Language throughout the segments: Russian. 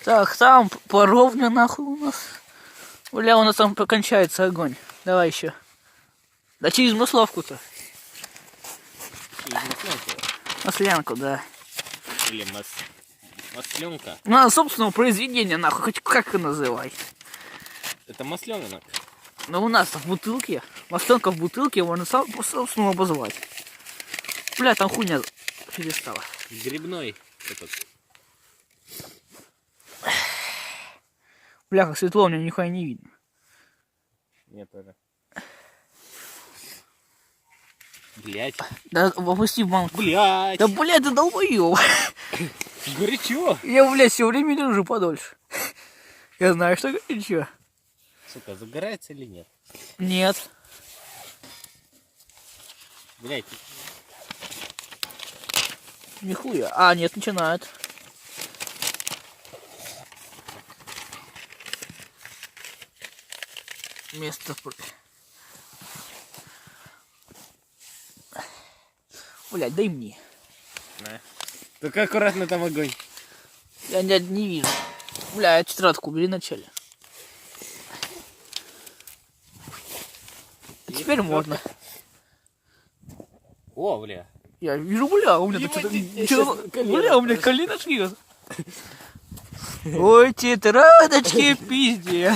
Так, там поровня нахуй у нас. Бля, у нас там покончается огонь. Давай еще. Да через масловку-то. Через маслянку? Маслянку, да. Или масленка? Ну, собственного произведения, нахуй, хоть как и называй. Это масленок. Но у нас в бутылке, масленка в бутылке, можно собственно обозвать. Бля, там хуйня перестала. Грибной этот. Бля, как светло, у меня нихуя не видно. Нет, это. Блять. Да, опусти в банку. Блять. Да, блядь, ты долбоёб. Горячо. Я, блядь, все время лежу подольше. Я знаю, что горячо. Сука, загорается или нет? Нет. Блять. Нихуя. А, нет, начинает. Место. Блядь, дай мне. На. Только аккуратно там огонь. Я не вижу. Бля, тетрадку убери вначале. Теперь можно. О, бля. Я вижу, бля, у меня тут что-то... Бля, у меня коленочки. Ой, тетрадочки, пиздец.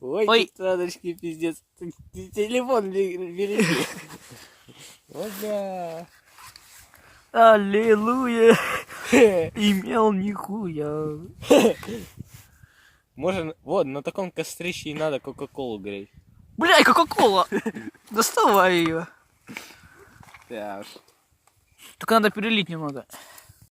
Ой, тетрадочки, пиздец. Телефон береги. О, бля. Аллилуйя. Имел нихуя. Можно, вот, на таком кострище и надо кока-колу греть. Бля, кока-кола. Доставай ее. Так. Только надо перелить немного.